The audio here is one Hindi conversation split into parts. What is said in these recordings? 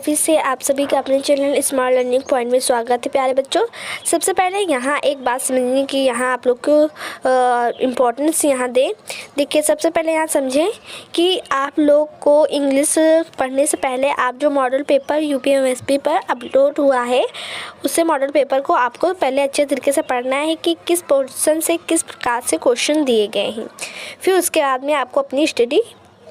फिर से आप सभी का अपने चैनल स्मार्ट लर्निंग पॉइंट में स्वागत है प्यारे बच्चों। सबसे पहले यहाँ एक बात समझने की यहाँ आप लोग को इम्पोर्टेंस यहाँ दें। देखिए, सबसे पहले यहाँ समझें कि आप लोग को इंग्लिश पढ़ने से पहले आप जो मॉडल पेपर यूपीएमएसपी पर अपलोड हुआ है उससे मॉडल पेपर को आपको पहले अच्छे तरीके से पढ़ना है कि किस पोर्शन से किस प्रकार से क्वेश्चन दिए गए हैं। फिर उसके बाद में आपको अपनी स्टडी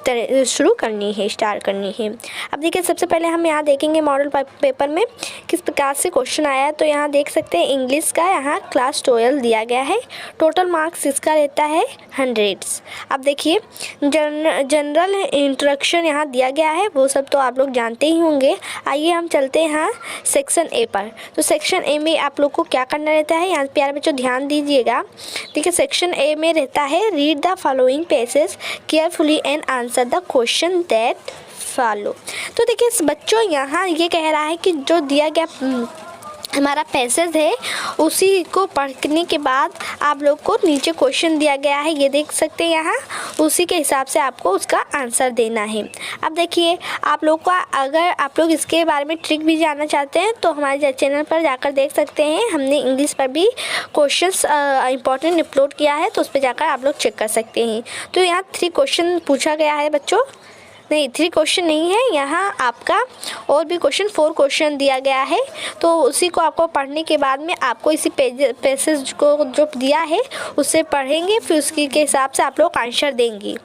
शुरू करनी है, स्टार्ट करनी है। अब देखिए, सबसे पहले हम यहाँ देखेंगे मॉडल पेपर में किस प्रकार से क्वेश्चन आया है। तो यहाँ देख सकते हैं इंग्लिश का यहाँ क्लास 12 दिया गया है। टोटल मार्क्स इसका रहता है 100। अब देखिए, जनरल इंट्रोडक्शन यहाँ दिया गया है, वो सब तो आप लोग जानते ही होंगे। आइए हम चलते हैं यहाँ सेक्शन ए पर। तो सेक्शन ए में आप लोग को क्या करना रहता है, यहाँ प्यारे बच्चों ध्यान दीजिएगा। देखिए, सेक्शन ए में रहता है read the following passage carefully and answer the question that follow. तो देखिए बच्चों, यहाँ ये कह रहा है कि जो दिया गया हमारा पैसेज है उसी को पढ़ने के बाद आप लोग को नीचे क्वेश्चन दिया गया है, ये देख सकते हैं यहाँ, उसी के हिसाब से आपको उसका आंसर देना है। अब देखिए, आप लोग का अगर आप लोग इसके बारे में ट्रिक भी जानना चाहते हैं तो हमारे चैनल पर जाकर देख सकते हैं। हमने इंग्लिश पर भी क्वेश्चंस इंपॉर्टेंट अपलोड किया है, तो उस पर जाकर आप लोग चेक कर सकते हैं। तो यहाँ 3 क्वेश्चन पूछा गया है बच्चों, नहीं 3 क्वेश्चन नहीं है, यहाँ आपका और भी 4 क्वेश्चन दिया गया है। तो उसी को आपको पढ़ने के बाद में आपको इसी पैसेज को जो दिया है उससे पढ़ेंगे, फिर उसके हिसाब से आप लोग आंसर देंगे।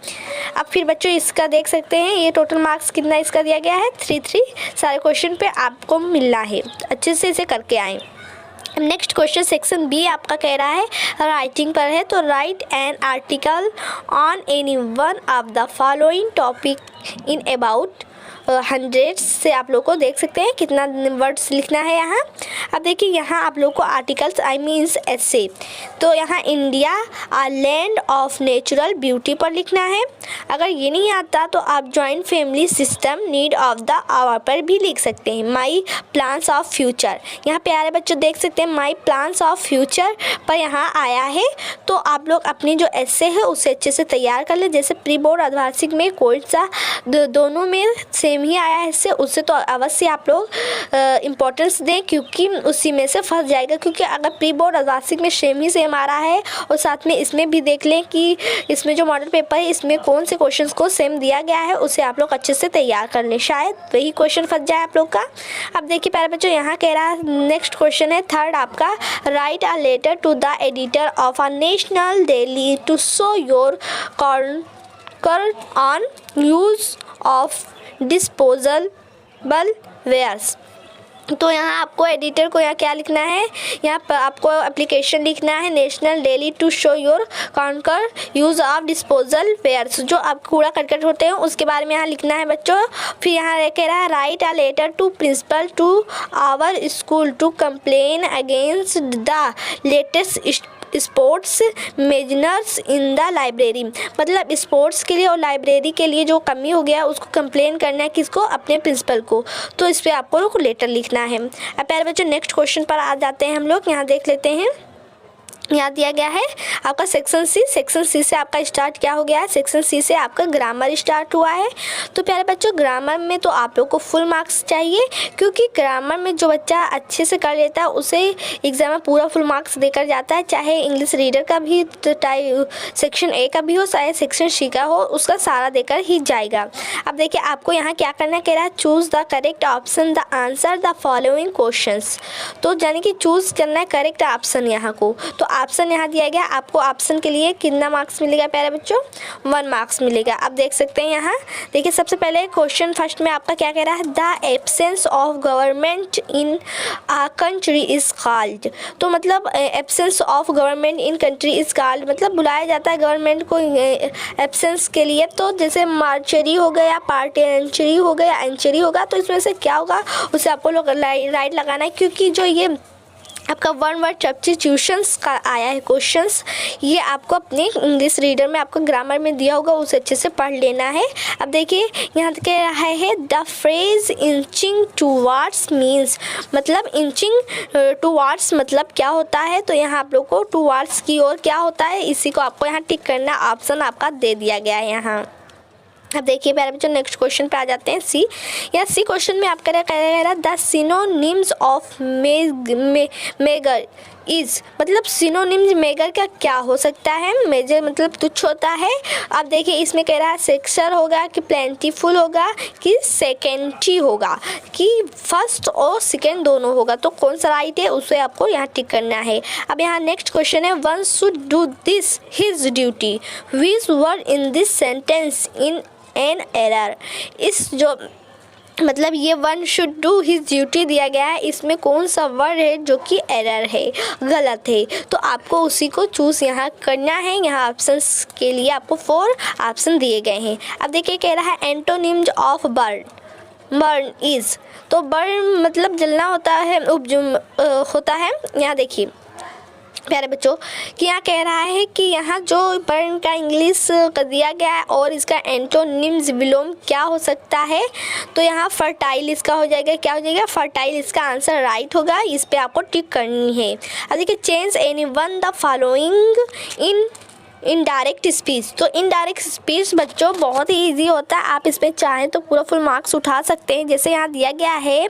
अब फिर बच्चों इसका देख सकते हैं, ये टोटल मार्क्स कितना इसका दिया गया है 3 सारे क्वेश्चन पे आपको मिलना है। अच्छे से इसे करके आएँ। नेक्स्ट क्वेश्चन सेक्शन बी आपका कह रहा है राइटिंग पर है। तो right an article on any one of the following topic in about 100 से आप लोग को देख सकते हैं कितना वर्ड्स लिखना है यहाँ। अब देखिए, यहाँ आप लोग को आर्टिकल्स आई मीन्स ऐसे, तो यहाँ India a land of natural beauty पर लिखना है। अगर ये नहीं आता तो आप joint family system need of the hour पर भी लिख सकते हैं। माई प्लान्स ऑफ फ्यूचर, यहाँ प्यारे बच्चों देख सकते हैं माई प्लान्स ऑफ फ्यूचर पर यहाँ आया है। तो आप लोग अपनी जो ऐसे है उसे अच्छे से तैयार कर ले। जैसे प्री बोर्ड अर्धवार्षिक में कोई सा दोनों में सेम ही आया है इससे, उससे तो अवश्य आप लोग इम्पोर्टेंस दें, क्योंकि उसी में से फंस जाएगा। क्योंकि अगर प्री बोर्ड अर्धवार्षिक में सेम आ रहा है और साथ में इसमें भी देख लें कि इसमें जो मॉडल पेपर है इसमें कौन से क्वेश्चंस को सेम दिया गया है, उसे आप लोग अच्छे से तैयार कर लें, शायद वही क्वेश्चन फंस जाए आप लोग का। अब देखिए प्यारे बच्चों, यहाँ कह रहा है नेक्स्ट क्वेश्चन है 3rd आपका, write a letter to the editor of a national daily to show your concern on use of disposable wares. तो यहाँ आपको एडिटर को यहाँ क्या लिखना है, यहाँ पर आपको एप्लीकेशन लिखना है national daily to show your concern use of disposal wares, जो आप कूड़ा करकट होते हैं उसके बारे में यहाँ लिखना है बच्चों। फिर यहाँ कह रहा है write a letter to principal to our school to complain against the latest sports measures in the library. मतलब स्पोर्ट्स के लिए और लाइब्रेरी के लिए जो कमी हो गया उसको कंप्लेन करना है, किसको, अपने प्रिंसिपल को। तो इस पर आपको लेटर लिखना है। अब प्यारे बच्चों नेक्स्ट क्वेश्चन पर आ जाते हैं हम लोग, यहाँ देख लेते हैं। यहाँ दिया गया है आपका सेक्शन सी। सेक्शन सी से आपका स्टार्ट क्या हो गया है, सेक्शन सी से आपका ग्रामर स्टार्ट हुआ है। तो प्यारे बच्चों, ग्रामर में तो आप लोग को फुल मार्क्स चाहिए, क्योंकि ग्रामर में जो बच्चा अच्छे से कर लेता है उसे एग्जाम में पूरा फुल मार्क्स देकर जाता है। चाहे इंग्लिश रीडर का भी सेक्शन ए का भी हो, चाहे सेक्शन सी का हो, उसका सारा देकर ही जाएगा। अब देखिए आपको यहाँ क्या करना कह रहा है, choose the correct option the answer the following questions. तो यानी कि चूज़ करना है करेक्ट ऑप्शन यहाँ को। तो ऑप्शन यहाँ दिया गया, आपको ऑप्शन के लिए कितना मार्क्स मिलेगा प्यारे बच्चों, 1 मार्क्स मिलेगा। अब देख सकते हैं यहाँ, देखिए सबसे पहले क्वेश्चन फर्स्ट में आपका क्या कह रहा है, the absence of government in a country is called. तो मतलब absence of government in country is called, मतलब बुलाया जाता है गवर्नमेंट को एब्सेंस के लिए। तो जैसे मार्चरी हो गया, पार्टेंचरी हो गया, एंचरी होगा, तो इसमें से क्या होगा उसे आपको लोग राइट लगाना है। क्योंकि जो ये आपका 1 वर्ड सब्स्टिट्यूशंस का आया है क्वेश्चंस, ये आपको अपने इंग्लिश रीडर में आपको ग्रामर में दिया होगा, उसे अच्छे से पढ़ लेना है। अब देखिए यहाँ कह रहा है the phrase inching towards means, मतलब इंचिंग टूवार्ड्स मतलब क्या होता है। तो यहाँ आप लोग को टूवार्ड्स की ओर क्या होता है, इसी को आपको यहाँ टिक करना, ऑप्शन आपका दे दिया गया है यहाँ। अब देखिए प्यारे बच्चों नेक्स्ट क्वेश्चन पे आ जाते हैं सी। या सी क्वेश्चन में आपका कह रहा है the synonyms of megger is, मतलब सिनोनिम्स मेगर का क्या हो सकता है। मेजर मतलब तुच्छ होता है। अब देखिए इसमें कह रहा है सेक्सर होगा कि प्लेंटीफुल होगा कि सेकेंडरी होगा कि फर्स्ट और सेकेंड दोनों होगा, तो कौन सा राइट है उसे आपको यहाँ टिक करना है। अब यहाँ नेक्स्ट क्वेश्चन है one should do this his duty which word in this sentence in an error. इस जो मतलब ये one should do his duty दिया गया है, इसमें कौन सा वर्ड है जो कि एरर है, गलत है, तो आपको उसी को चूज़ यहाँ करना है। यहाँ ऑप्शंस के लिए आपको 4 ऑप्शन दिए गए हैं। अब देखिए कह रहा है एंटोनिम्स ऑफ बर्न इज, तो बर्न मतलब जलना होता है, होता है। यहाँ देखिए प्यारे बच्चों कि यहाँ कह रहा है कि यहाँ जो बर्न का इंग्लिश कर दिया गया है और इसका एंटोनिम्स विलोम क्या हो सकता है, तो यहाँ फर्टाइल इसका हो जाएगा। क्या हो जाएगा? फर्टाइल इसका आंसर राइट होगा। इस पे आपको टिक करनी है। अब देखिए change any one the following in indirect speech, तो इनडायरेक्ट स्पीच बच्चों बहुत ही इजी होता है। आप इसमें चाहें तो पूरा फुल मार्क्स उठा सकते हैं। जैसे यहाँ दिया गया है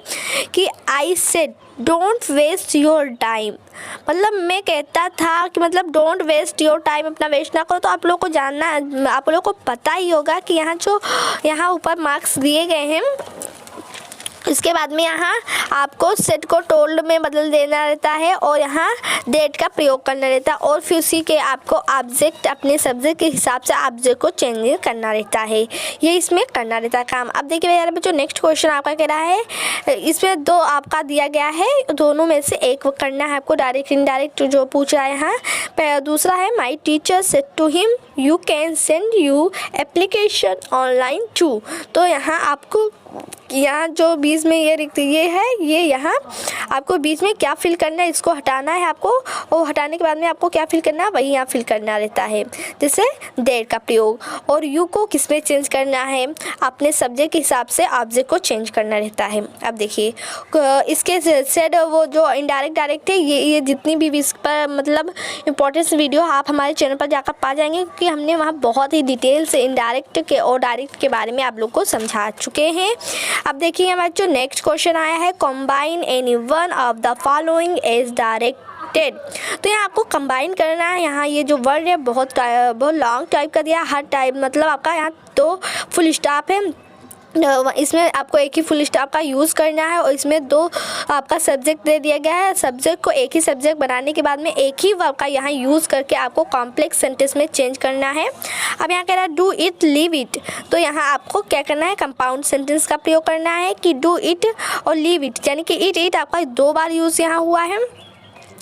कि I said don't waste your time, मतलब मैं कहता था कि मतलब डोंट वेस्ट योर टाइम, अपना वेस्ट ना करो। तो आप लोग को जानना, आप लोग को पता ही होगा कि यहाँ ऊपर मार्क्स दिए गए हैं। इसके बाद में यहाँ आपको सेट को टोल्ड में बदल देना रहता है और यहाँ डेट का प्रयोग करना रहता है और फिर उसी के आपको ऑब्जेक्ट अपने सब्जेक्ट के हिसाब से ऑब्जेक्ट को चेंज करना रहता है। ये इसमें करना रहता है काम। अब देखिए यार बच्चों नेक्स्ट क्वेश्चन आपका कह रहा है, इसमें 2 आपका दिया गया है, दोनों में से एक करना है आपको, डायरेक्ट इनडायरेक्ट जो पूछ रहा है यहाँ। दूसरा है my teacher said to him you can send you application online too, तो यहाँ आपको यहाँ जो बीच में ये है, ये यहाँ आपको बीच में क्या फिल करना है, इसको हटाना है आपको, और हटाने के बाद में आपको क्या फिल करना है, वही यहाँ फिल करना रहता है। जैसे डेट का प्रयोग, और यू को किस में चेंज करना है, अपने सब्जेक्ट के हिसाब से ऑब्जेक्ट को चेंज करना रहता है। अब देखिए इसके सेड वो जो इनडायरेक्ट डायरेक्ट है, ये जितनी भी इस पर मतलब इंपॉर्टेंस वीडियो आप हमारे चैनल पर जाकर पा जाएंगे, क्योंकि हमने वहाँ बहुत ही डिटेल से इनडायरेक्ट के और डायरेक्ट के बारे में आप लोग को समझा चुके हैं। अब देखिए हमारा जो नेक्स्ट क्वेश्चन आया है, combine any one of the following as directed, तो यहाँ आपको कंबाइन करना है। यहाँ ये जो वर्ड है बहुत लॉन्ग टाइप का दिया, हर टाइप मतलब आपका यहाँ 2 फुल स्टॉप है, इसमें आपको एक ही फुल स्टॉप का यूज़ करना है और इसमें 2 आपका सब्जेक्ट दे दिया गया है। सब्जेक्ट को एक ही सब्जेक्ट बनाने के बाद में एक ही वर्ब का यहाँ यूज़ करके आपको कॉम्प्लेक्स सेंटेंस में चेंज करना है। अब यहाँ कह रहा है डू इट लीव इट, तो यहाँ आपको क्या करना है, कंपाउंड सेंटेंस का प्रयोग करना है कि डू इट और लीव इट, यानी कि इट आपका 2 बार यूज़ यहाँ हुआ है।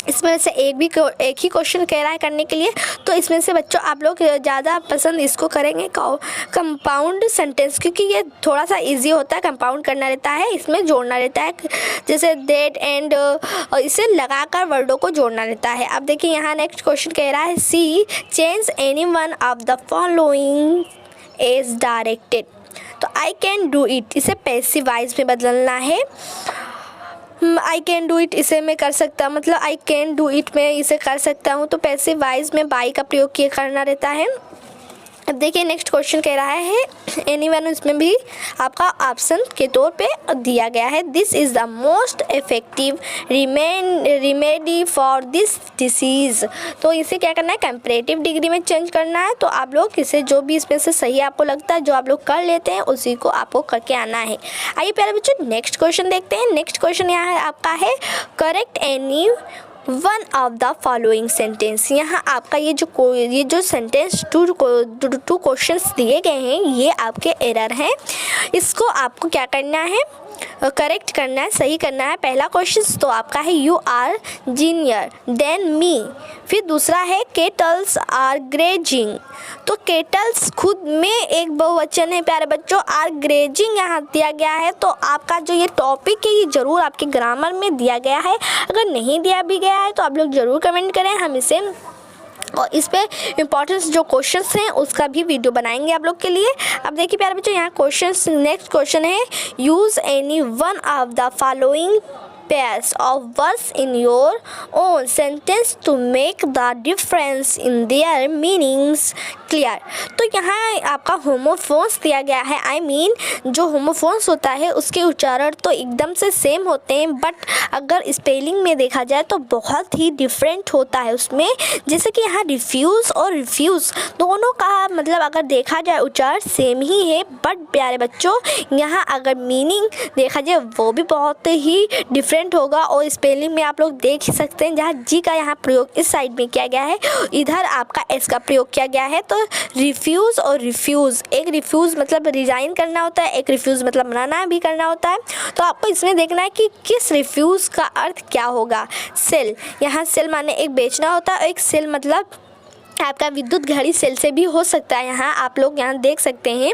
इसमें से एक ही क्वेश्चन कह रहा है करने के लिए, तो इसमें से बच्चों आप लोग ज़्यादा पसंद इसको करेंगे कंपाउंड सेंटेंस, क्योंकि ये थोड़ा सा इजी होता है, कंपाउंड करना रहता है, इसमें जोड़ना रहता है, जैसे दैट एंड इसे लगाकर वर्डों को जोड़ना रहता है। अब देखिए यहाँ नेक्स्ट क्वेश्चन कह रहा है C change any one of the following as directed, तो आई कैन डू इट, इसे पैसिव वॉइस में बदलना है। आई कैन डू इट इसे मैं कर सकता, मतलब आई कैन डू इट में इसे कर सकता हूँ, तो पैसिव वॉइस में बाई का प्रयोग किया करना रहता है। अब देखिए नेक्स्ट क्वेश्चन कह रहा है एनीवन, इसमें भी आपका ऑप्शन के तौर पे दिया गया है this is the most effective remedy for this disease, तो इसे क्या करना है, कंपैरेटिव डिग्री में चेंज करना है। तो आप लोग इसे जो भी इसमें से सही आपको लगता है, जो आप लोग कर लेते हैं, उसी को आपको करके आना है। आइए प्यारे बच्चों नेक्स्ट क्वेश्चन देखते हैं। नेक्स्ट क्वेश्चन यहाँ आपका है correct any one of the following sentence, यहाँ आपका ये जो सेंटेंस 2 क्वेश्चंस दिए गए हैं, ये आपके एरर हैं। इसको आपको क्या करना है, करेक्ट करना है, सही करना है। पहला क्वेश्चन तो आपका है you are junior than me, फिर दूसरा है केटल्स आर ग्रेजिंग, तो केटल्स खुद में एक बहुवचन है प्यारे बच्चों, आर ग्रेजिंग यहाँ दिया गया है। तो आपका जो ये टॉपिक है ये ज़रूर आपके ग्रामर में दिया गया है, अगर नहीं दिया भी गया है तो आप लोग ज़रूर कमेंट करें, हम इसे और इस पे इम्पॉर्टेंस जो क्वेश्चंस हैं उसका भी वीडियो बनाएंगे आप लोग के लिए। अब देखिए प्यारे बच्चों यहाँ क्वेश्चंस, नेक्स्ट क्वेश्चन है use any one of the following pairs of words in your own sentence to make the difference in their meanings clear। तो यहाँ आपका होमोफोन्स दिया गया है। I mean जो होमोफोन्स होता है उसके उच्चारण तो एकदम से सेम होते हैं, बट अगर स्पेलिंग में देखा जाए तो बहुत ही डिफरेंट होता है उसमें। जैसे कि यहाँ रिफ्यूज़ और रिफ्यूज़ दोनों का मतलब अगर देखा जाए उच्चारण सेम ही है, बट प्यारे बच्चों यहाँ अगर मीनिंग देखा जाए वो भी बहुत ही डिफरेंट होगा। और स्पेलिंग में आप लोग देख ही सकते हैं, जहाँ जी का यहाँ प्रयोग इस साइड में किया गया है, इधर आपका एस का प्रयोग किया गया है। तो रिफ्यूज़ और रिफ्यूज़, एक रिफ्यूज़ मतलब रिज़ाइन करना होता है, एक रिफ्यूज़ मतलब मना भी करना होता है। तो आपको इसमें देखना है कि किस रिफ्यूज़ का अर्थ क्या होगा। सेल, यहाँ सेल माने एक बेचना होता है, और एक सेल मतलब आपका विद्युत घड़ी सेल से भी हो सकता है। यहाँ आप लोग यहाँ देख सकते हैं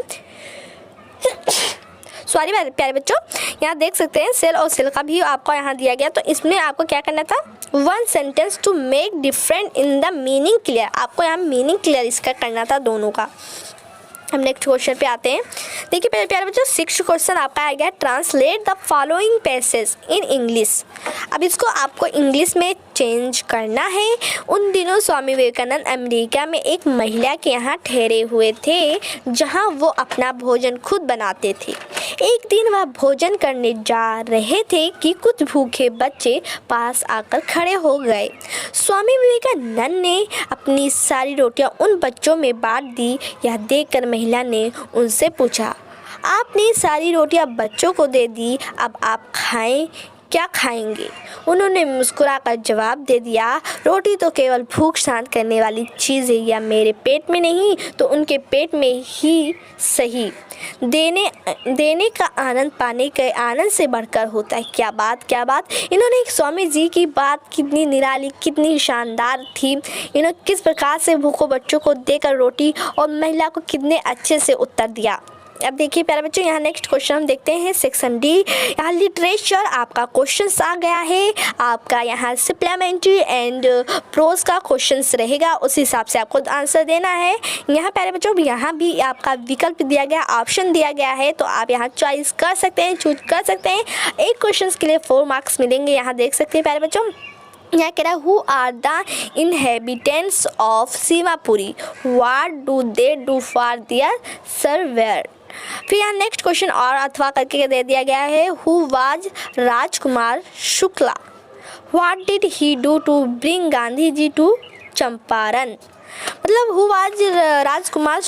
सॉरी प्यारे बच्चों, यहाँ देख सकते हैं सेल और सेल का भी आपको यहाँ दिया गया। तो इसमें आपको क्या करना था, one sentence to make different in the meaning clear. आपको यहाँ मीनिंग क्लियर इसका करना था दोनों का। हम नेक्स्ट क्वेश्चन पे आते हैं। देखिए प्यारे बच्चों, 6th क्वेश्चन आपका आ गया, translate the following passage in English. अब इसको आपको इंग्लिश में चेंज करना है। उन दिनों स्वामी विवेकानंद अमेरिका में एक महिला के यहाँ ठहरे हुए थे, जहाँ वो अपना भोजन खुद बनाते थे। एक दिन वह भोजन करने जा रहे थे कि कुछ भूखे बच्चे पास आकर खड़े हो गए। स्वामी विवेकानंद ने अपनी सारी रोटियां उन बच्चों में बांट दी। यह देखकर महिला ने उनसे पूछा, आपने सारी रोटियां बच्चों को दे दी, अब आप खाएं, क्या खाएंगे? उन्होंने मुस्कुराकर जवाब दे दिया, रोटी तो केवल भूख शांत करने वाली चीज़ है, या मेरे पेट में नहीं तो उनके पेट में ही सही। देने का आनंद पाने के आनंद से बढ़कर होता है। क्या बात क्या बात। इन्होंने स्वामी जी की बात कितनी निराली, कितनी शानदार थी। इन्होंने किस प्रकार से भूखों बच्चों को देकर रोटी और महिला को कितने अच्छे से उत्तर दिया। अब देखिए प्यारे बच्चों, यहाँ नेक्स्ट क्वेश्चन हम देखते हैं सेक्शन डी। यहाँ लिटरेचर आपका क्वेश्चन आ गया है। आपका यहाँ सप्लीमेंट्री एंड प्रोज का क्वेश्चन रहेगा, उस हिसाब से आपको आंसर देना है। यहाँ प्यारे बच्चों यहाँ भी आपका विकल्प दिया गया, ऑप्शन दिया गया है, तो आप यहाँ चॉइस कर सकते हैं, चूज कर सकते हैं। एक क्वेश्चन के लिए 4 मार्क्स मिलेंगे। यहाँ देख सकते हैं प्यारे बच्चों, यहाँ कह रहा है who are the inhabitants of Seemapuri, what do they do for their survival. फिर यहाँ नेक्स्ट क्वेश्चन और अथवा करके दे दिया गया है, who was Rajkumar Shukla, what did he do to bring Gandhi ji to Champaran. मतलब हु वाज राजकुमार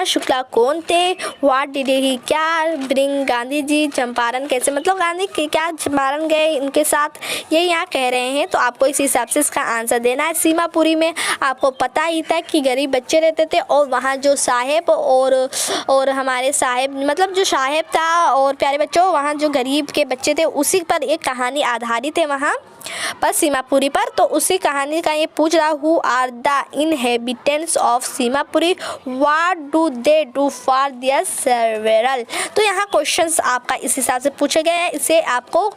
शुक्ला कौन थे, व्हाट डिड ही क्या ब्रिंग गांधी जी चंपारण कैसे, मतलब गांधी क्या चंपारण गए उनके साथ, ये यहाँ कह रहे हैं। तो आपको इस हिसाब से इसका आंसर देना है। सीमापुरी में आपको पता ही था कि गरीब बच्चे रहते थे, और वहाँ जो साहेब और हमारे साहेब मतलब जो साहेब था और प्यारे बच्चों वहाँ जो गरीब के बच्चे थे, उसी पर एक कहानी आधारित है वहाँ पर सीमापुरी पर। तो उसी कहानी का ये पूछ रहा, who are the inhabitants of Seemapuri, what do they do for their survival. तो यहाँ क्वेश्चंस आपका इस हिसाब से पूछे गए हैं। इसे आपको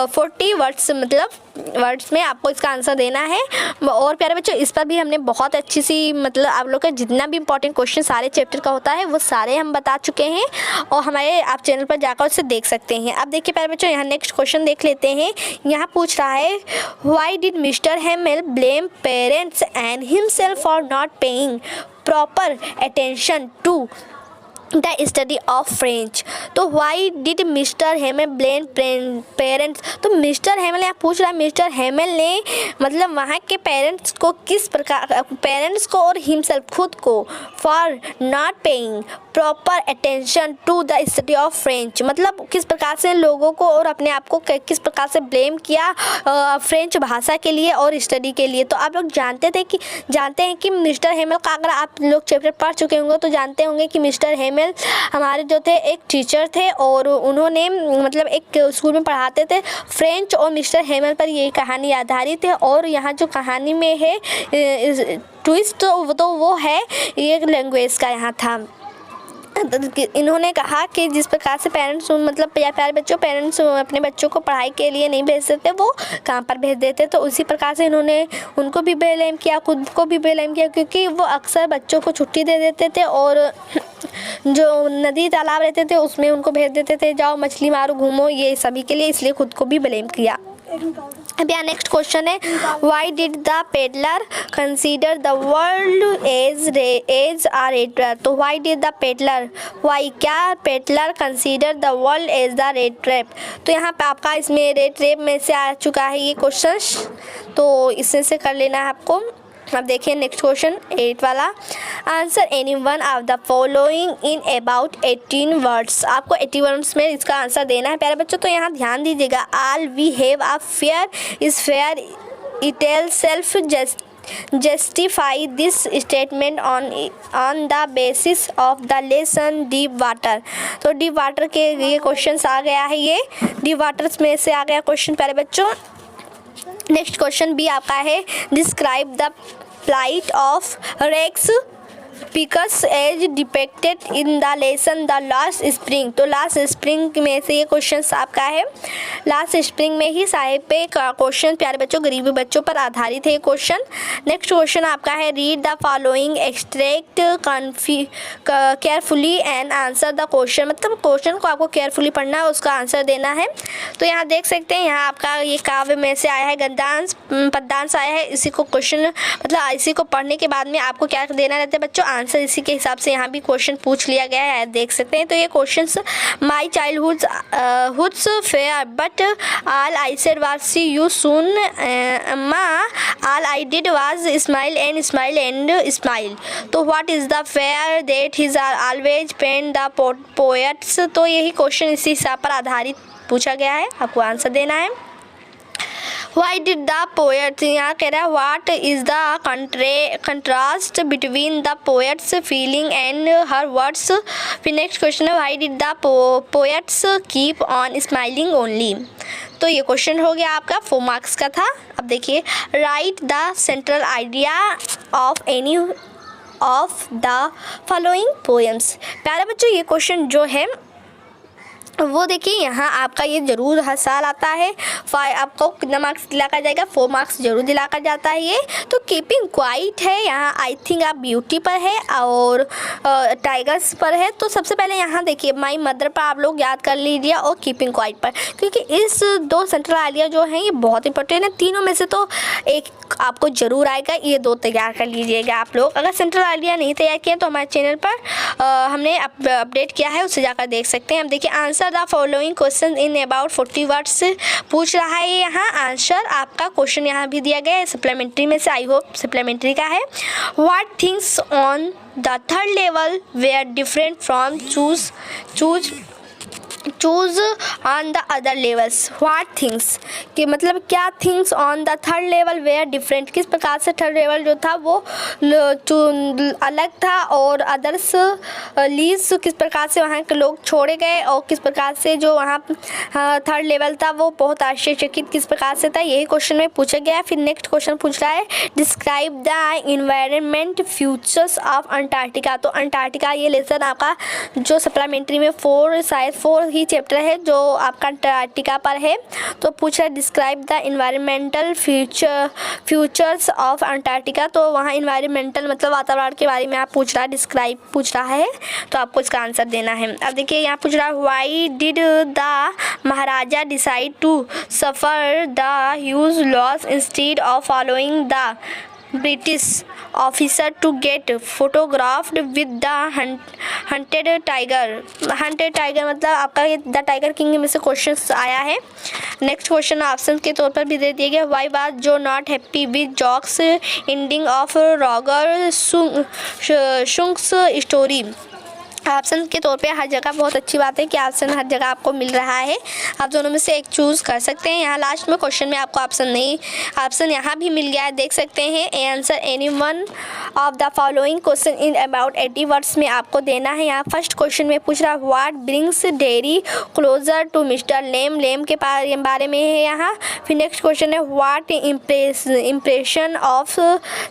40 वर्ड्स मतलब वर्ड्स में आपको इसका आंसर देना है। और प्यारे बच्चों इस पर भी हमने बहुत अच्छी सी मतलब आप लोग का जितना भी इंपॉर्टेंट क्वेश्चन सारे चैप्टर का होता है वो सारे हम बता चुके हैं, और हमारे आप चैनल पर जाकर उसे देख सकते हैं। अब देखिए प्यारे बच्चों यहाँ नेक्स्ट क्वेश्चन देख लेते हैं। यहाँ पूछ रहा है, why did Mr Hamel blame parents and himself for not paying proper attention to the study of French. तो why did Mr Hamel blame parents. तो मिस्टर हेमेल यहाँ पूछ रहा है, मिस्टर हेमेल ने मतलब वहाँ के पेरेंट्स को किस प्रकार, पेरेंट्स को और हिमसेल्फ खुद को, for not paying proper attention to the study of French, मतलब किस प्रकार से लोगों को और अपने आप को किस प्रकार से ब्लेम किया फ्रेंच भाषा के लिए और स्टडी के लिए। तो आप लोग जानते हैं कि मिस्टर हेमेल का, अगर आप लोग चैप्टर पढ़ चुके होंगे तो जानते होंगे कि मिस्टर हेमेल हमारे जो थे एक टीचर थे, और उन्होंने मतलब एक स्कूल में पढ़ाते थे फ्रेंच, और मिस्टर हेमेल पर ये कहानी आधारित है। और यहाँ जो कहानी में है ट्विस्ट तो वो है ये लैंग्वेज का यहाँ था। इन्होंने कहा कि जिस प्रकार से पेरेंट्स मतलब प्यारे बच्चों पेरेंट्स अपने बच्चों को पढ़ाई के लिए नहीं भेज सकते, वो कहाँ पर भेज देते, तो उसी प्रकार से इन्होंने उनको भी ब्लेम किया, खुद को भी ब्लेम किया, क्योंकि वो अक्सर बच्चों को छुट्टी दे देते थे और जो नदी तालाब रहते थे उसमें उनको भेज देते थे, जाओ मछली मारो घूमो, ये सभी के लिए, इसलिए खुद को भी ब्लेम किया। अब यहाँ नेक्स्ट क्वेश्चन है, why did the peddler consider the world as a rat trap. तो why did the peddler, why क्या peddler consider the world as the rat trap. तो यहाँ पे आपका इसमें रेड ट्रैप में से आ चुका है ये क्वेश्चन, तो इसमें से कर लेना है आपको। अब देखिए नेक्स्ट क्वेश्चन 8 वाला, answer any one of the following in about 18 words. आपको 80 वर्ड्स में इसका आंसर देना है प्यारे बच्चों। तो यहाँ ध्यान दीजिएगा, all we have a fair is fair it self justify this statement on the basis of the lesson deep water। तो डीप वाटर के ये क्वेश्चन आ गया है, ये डीप वाटर्स में से आ गया क्वेश्चन प्यारे बच्चों। नेक्स्ट क्वेश्चन भी आपका है, describe the plight of rag pickers as depicted in the lesson the last spring. तो लास्ट स्प्रिंग में से ये क्वेश्चन आपका है, लास्ट स्प्रिंग में ही साहिब पे क्वेश्चन प्यारे बच्चों गरीबी बच्चों पर आधारित है ये क्वेश्चन। नेक्स्ट क्वेश्चन आपका है, read the following extract carefully and answer the question. मतलब क्वेश्चन को आपको केयरफुली पढ़ना है, उसका आंसर देना है। तो यहाँ देख सकते हैं, यहाँ आपका ये काव्य में से आया है, गद्यांश पद्यांश आया है। इसी को क्वेश्चन मतलब इसी को पढ़ने के बाद में आपको क्या देना रहता है बच्चों, आंसर इसी के हिसाब से यहाँ भी क्वेश्चन पूछ लिया गया है, देख सकते हैं। तो ये questions, my childhood hoods fear but all I said was see you soon Amma, all I did was smile and smile. तो what is the fear that his are always pain the poets. तो यही क्वेश्चन इसी हिसाब पर आधारित पूछा गया है, आपको आंसर देना है। Why did the poet, यहाँ कह रहा है what is the contrast between the poet's feeling and her words। फिर नेक्स्ट क्वेश्चन है, why did the poets keep on smiling only। तो ये क्वेश्चन हो गया आपका 4 मार्क्स का था। अब देखिए, right the central idea of any of the following poems. प्यारे बच्चों ये क्वेश्चन जो है वो देखिए, यहाँ आपका ये जरूर हर साल आता है। आपको कितना मार्क्स दिलाकर जाएगा, 4 मार्क्स जरूर दिलाकर जाता है ये। तो कीपिंग क्वाइट है, यहाँ आई थिंक आप ब्यूटी पर है और टाइगर्स पर है। तो सबसे पहले यहाँ देखिए, माई मदर पर आप लोग याद कर लीजिए और कीपिंग क्वाइट पर, क्योंकि इस 2 सेंट्रल आइडिया जो हैं ये बहुत इंपॉर्टेंट है। तीनों में से तो एक आपको जरूर आएगा, ये 2 तैयार कर लीजिएगा आप लोग। अगर सेंट्रल आइडिया नहीं तैयार किए तो हमारे चैनल पर हमने अपडेट किया है, उससे जाकर देख सकते हैं। अब देखिए, answer the following question in about 40 words पूछ रहा है यहाँ। आंसर आपका क्वेश्चन यहाँ भी दिया गया है, सप्लीमेंट्री में से, आई होप सप्लीमेंट्री का है। What things on the third level were different from those on the other levels. What things कि मतलब क्या things on the third level were different, किस प्रकार से थर्ड लेवल जो था वो अलग था और अदर्स लीज किस प्रकार से वहाँ के लोग छोड़े गए और किस प्रकार से जो वहाँ थर्ड लेवल था वो बहुत आश्चर्यचकित किस प्रकार से था, यही क्वेश्चन में पूछा गया है। फिर नेक्स्ट क्वेश्चन पूछ रहा है, describe the environment futures of Antarctica. तो अंटार्कटिका ये लेसन आपका जो सप्लीमेंट्री में 4 ही चैप्टर है जो आपका अंटार्कटिका पर है। तो पूछ रहा है, describe the environmental futures of Antarctica. तो वहाँ इन्वायरमेंटल मतलब वातावरण के बारे में आप पूछ रहा है, डिस्क्राइब पूछ रहा है, तो आपको इसका आंसर देना है। अब देखिए, यहाँ पूछ रहा है, why did the Maharaja decide to suffer the huge loss instead of following the British officer to get photographed with the hunted tiger. Hunted tiger मतलब आपका ये द टाइगर किंग में से क्वेश्चन आया है। नेक्स्ट क्वेश्चन ऑप्शन के तौर पर भी दे दिया गया, why was Jo not happy with Jack's ending of Roger Skunk's story. Option के तौर पे हर जगह बहुत अच्छी बात है कि ऑप्शन हर जगह आपको मिल रहा है, आप दोनों में से एक चूज़ कर सकते हैं। यहाँ लास्ट में क्वेश्चन में आपको ऑप्शन यहाँ भी मिल गया है, देख सकते हैं। Answer any one of the following question in about 80 words में आपको देना है। यहाँ फर्स्ट क्वेश्चन में पूछ रहा है, what brings Derry closer to Mr Lamb. Lamb के बारे में है यहाँ। फिर नेक्स्ट क्वेश्चन है, what impression of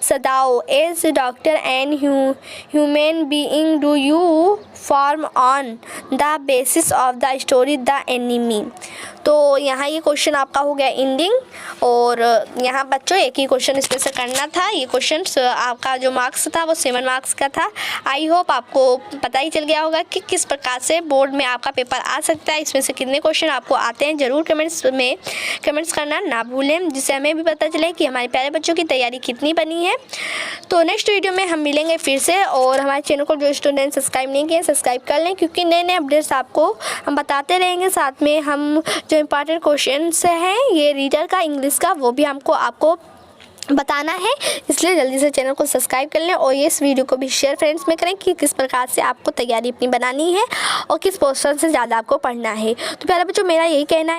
Sadao as doctor and human being do you form on the basis of the story the enemy. तो यहाँ ये क्वेश्चन आपका हो गया एंडिंग, और यहाँ बच्चों एक ही क्वेश्चन इसमें से करना था। ये क्वेश्चन आपका जो मार्क्स था वो 7 मार्क्स का था। आई होप आपको पता ही चल गया होगा कि किस प्रकार से बोर्ड में आपका पेपर आ सकता है, इसमें से कितने क्वेश्चन आपको आते हैं। ज़रूर कमेंट्स करना ना भूलें, जिससे हमें भी पता चले कि हमारे प्यारे बच्चों की तैयारी कितनी बनी है। तो नेक्स्ट वीडियो में हम मिलेंगे फिर से, और हमारे चैनल को जो स्टूडेंट सब्सक्राइब नहीं किए सब्सक्राइब कर लें, क्योंकि नए नए अपडेट्स आपको हम बताते रहेंगे। साथ में हम जो इम्पॉर्टेंट क्वेश्चंस हैं ये रीडर का, इंग्लिश का, वो भी आपको बताना है। इसलिए जल्दी से चैनल को सब्सक्राइब कर लें, और ये इस वीडियो को भी शेयर फ्रेंड्स में करें कि किस प्रकार से आपको तैयारी अपनी बनानी है और किस पोर्शन से ज़्यादा आपको पढ़ना है। तो प्यारे बच्चों मेरा यही कहना है।